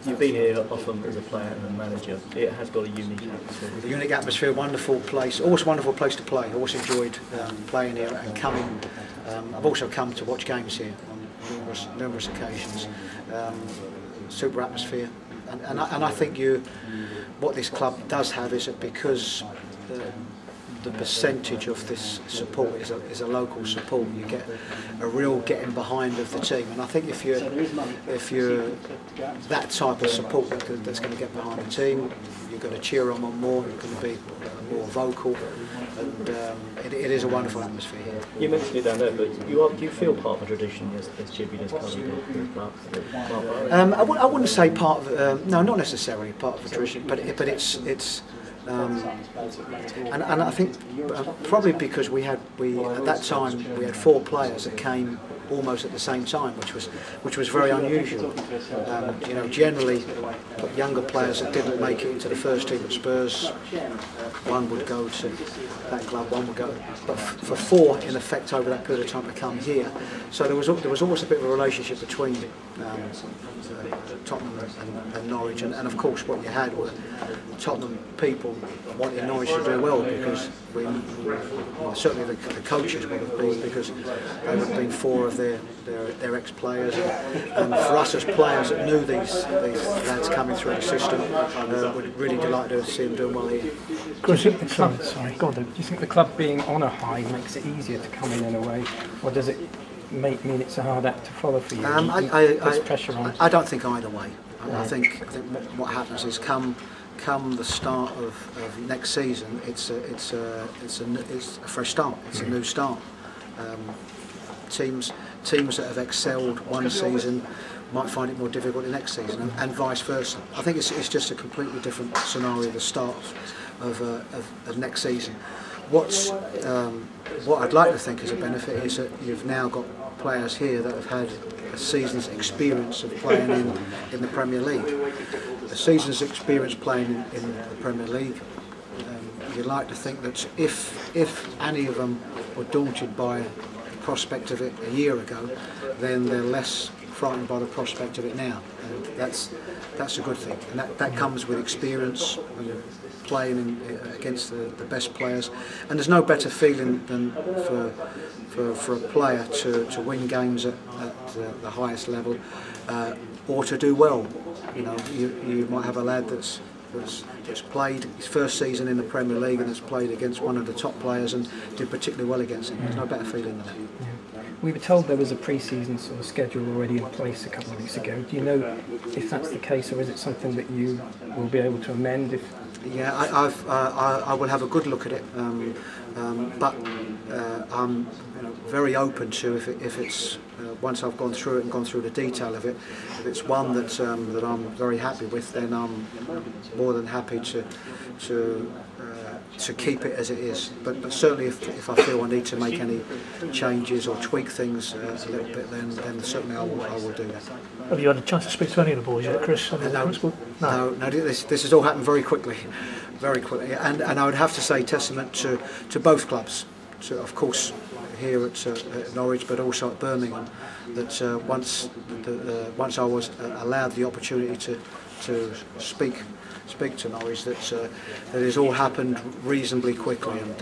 You've been here often as a player and a manager. It has got a unique atmosphere. The unique atmosphere, wonderful place, always a wonderful place to play. Always enjoyed playing here and coming. I've also come to watch games here on numerous occasions. Super atmosphere, and I think what this club does have is that because the percentage of this support is a local support, you get a real getting behind of the team, and I think if you're that type of support that's going to get behind the team, you're going to cheer them on more, you're going to be more vocal, and it is a wonderful atmosphere here. You mentioned it down there, but do you feel part of a tradition as Chippy does club? I wouldn't say part of no, not necessarily part of a tradition, but it's. And I think probably because at that time we had 4 players that came almost at the same time, which was very unusual. You know, generally younger players that didn't make it into the first team at Spurs, one would go to that club, one would go. But for 4 in effect over that period of time to come here, so there was always a bit of a relationship between Tottenham and Norwich, and of course what you had were Tottenham people wanting Norwich to do well, because certainly the coaches would have been, because they would have been 4 of their ex-players, and for us as players that knew these lads coming through the system, we're really delighted to see them doing well here. Chris, do you think the club being on a high makes it easier to come in a way, or does it mean it's a hard act to follow for you? Pressure on? I don't think either way. I think what happens is come the start of next season, it's a fresh start. It's a new start. Teams that have excelled one season might find it more difficult the next season, and vice versa. I think it's just a completely different scenario at the start of next season. What I'd like to think is a benefit is that you've now got players here that have had a season's experience of playing in the Premier League. A season's experience playing in the Premier League, you'd like to think that if any of them were daunted by the prospect of it a year ago, then they're less frightened by the prospect of it now, and that's a good thing, and that comes with experience and playing against the best players. And there's no better feeling than for a player to win games at the highest level, or to do well. You know, you might have a lad that's played his first season in the Premier League and has played against one of the top players and did particularly well against him. There's no better feeling than that. Yeah. We were told there was a pre-season sort of schedule already in place a couple of weeks ago. Do you know if that's the case, or is it something that you will be able to amend? Yeah, I will have a good look at it, but I'm very open to if it's once I've gone through it and gone through the detail of it. If it's one that I'm very happy with, then I'm more than happy to keep it as it is. But certainly if I feel I need to make any changes or tweak things a little bit, then certainly I will do that. Have you had a chance to speak to any of the boys yet, Chris? No. This has all happened very quickly, and I would have to say testament to both clubs, of course here at Norwich, but also at Birmingham, that once I was allowed the opportunity to speak to Norwich, that it's all happened reasonably quickly, and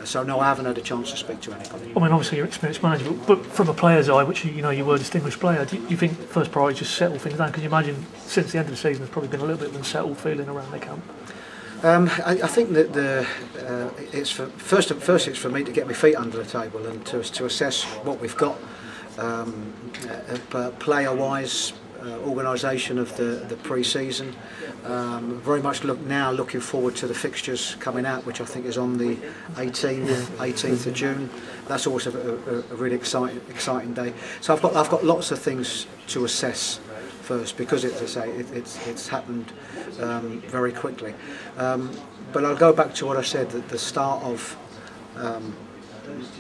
so no, I haven't had a chance to speak to anybody. I mean, obviously you're an experienced manager, but from a player's eye, which you were a distinguished player, do you think first priority is just settle things down? Because you imagine since the end of the season there's probably been a little bit of an unsettled feeling around the camp. I think that it's first it's for me to get my feet under the table and to assess what we've got, player-wise, organisation of the pre-season. Very much looking forward to the fixtures coming out, which I think is on the 18th of June. That's always a really exciting day. So I've got lots of things to assess first, because it's happened very quickly. But I'll go back to what I said, that the start of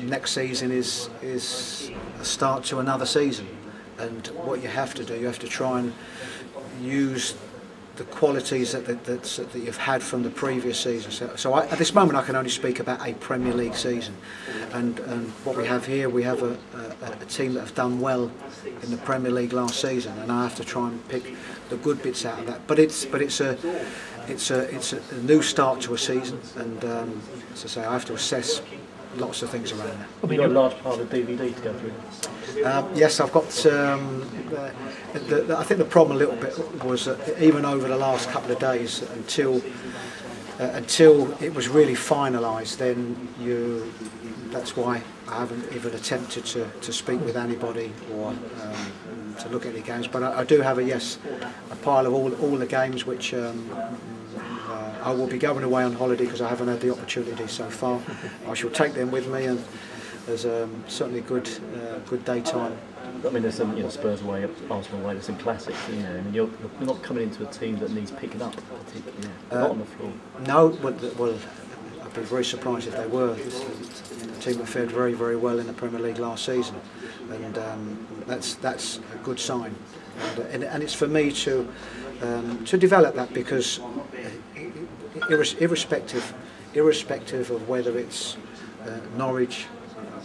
next season is a start to another season, and what you have to do, you have to try and use the qualities that you've had from the previous season. So at this moment I can only speak about a Premier League season, and what we have here, we have a team that have done well in the Premier League last season, and I have to try and pick the good bits out of that. But it's a new start to a season, and as I say, I have to assess lots of things around that. You've got a large part of the DVD to go through. Yes, I've got. I think the problem a little bit was that even over the last couple of days, until it was really finalised, then that's why I haven't even attempted to speak with anybody or to look at any games. But I do have a pile of all the games which. I will be going away on holiday because I haven't had the opportunity so far. I shall take them with me, and there's certainly good daytime. I mean, there's some Spurs away, Arsenal away. There's some classics, I mean, you're not coming into a team that needs picking up particularly. Not on the floor. No, well, I'd be very surprised if they were. This is a team that fared very, very well in the Premier League last season, and that's a good sign. And it's for me to develop that, because irrespective of whether it's Norwich,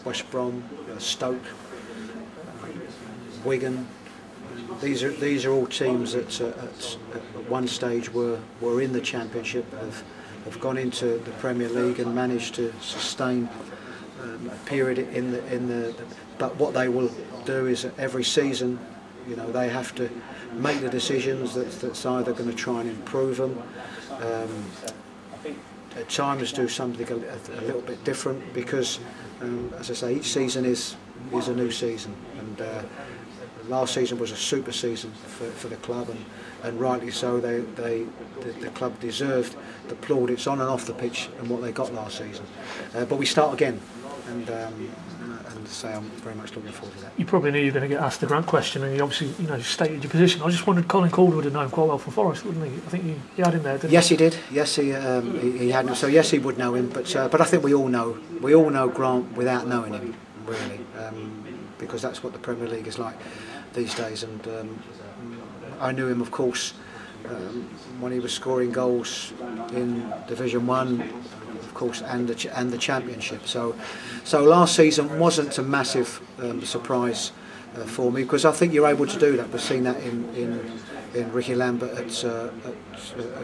West Brom, Stoke, Wigan, these are all teams that at one stage were in the Championship, have gone into the Premier League and managed to sustain a period in the. But what they will do is every season, they have to make the decisions that's either going to try and improve them. At times do something a little bit different, because as I say, each season is a new season, and last season was a super season for the club, and rightly so. The club deserved the plaudits on and off the pitch and what they got last season, but we start again, and say I'm very much looking forward to that. You probably knew you were going to get asked the Grant question, and you obviously stated your position. I just wondered, Colin Calder would have known quite well from Forest, wouldn't he? I think you had him there, didn't you? Yes, he did. Yes, he had him. So yes, he would know him. But I think we all know Grant without knowing him, really, because that's what the Premier League is like these days. And I knew him, of course, when he was scoring goals in Division 1, of course, and the Championship. So last season wasn't a massive surprise for me, because I think you're able to do that. We've seen that in Ricky Lambert at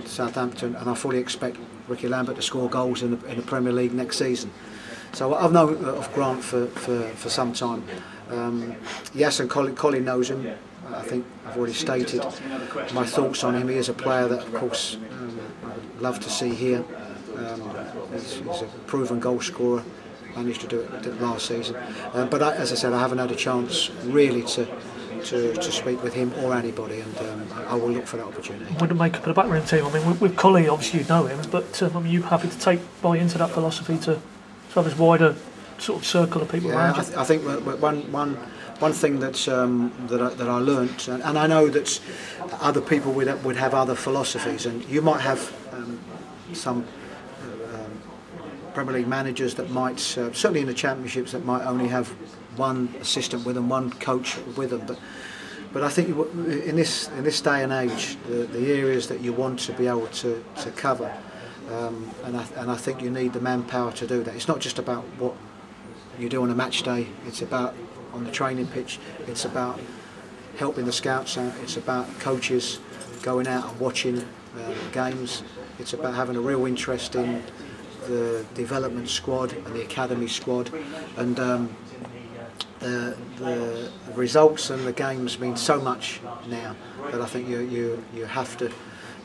Southampton, and I fully expect Ricky Lambert to score goals in the Premier League next season. So I've known of Grant for some time. Yes, and Colin knows him. I think I've already stated my thoughts on him. He is a player that, of course, I'd love to see here. He's a proven goal scorer. Managed to do it last season, but as I said, I haven't had a chance really to speak with him or anybody, and I will look for that opportunity. What the makeup of the backroom team? I mean, with Collie, obviously you know him, but I mean, you happy to buy into that philosophy to have this wider sort of circle of people around you? I think one thing that I learnt, and I know that other people would have other philosophies, and you might have some Premier League managers that might, certainly in the Championships, that might only have one assistant with them, one coach with them. But I think in this day and age, the areas that you want to be able to cover, and I think you need the manpower to do that. It's not just about what you do on a match day. It's about on the training pitch. It's about helping the scouts out. It's about coaches going out and watching games. It's about having a real interest in the development squad and the academy squad, and the results and the games mean so much now that I think you have to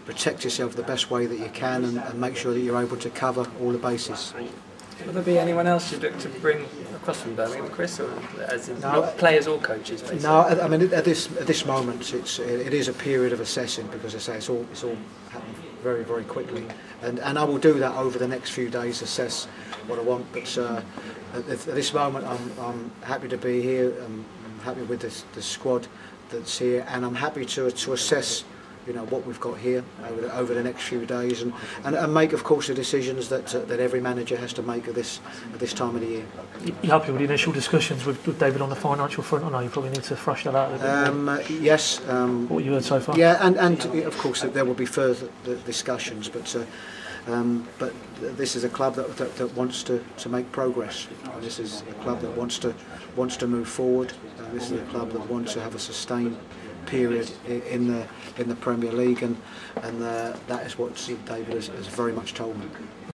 protect yourself the best way that you can, and make sure that you're able to cover all the bases. Will there be anyone else you'd look to bring across from Birmingham, Chris, or as in not players or coaches? Basically? No, I mean at this moment it is a period of assessing, because I say it's all happened very, very quickly, and I will do that over the next few days, assess what I want. But at this moment, I'm happy to be here. I'm happy with the squad that's here, and I'm happy to assess, what we've got here over the next few days, and make, of course, the decisions that every manager has to make at this time of the year. You happy with the initial discussions with David on the financial front? I know you probably need to thrash that out a bit more. Yes. What you heard so far? Yeah, and of course there will be further discussions, but this is a club that wants to make progress. This is a club that wants to move forward. This is a club that wants to have a sustained period in the Premier League, and that is what David has very much told me.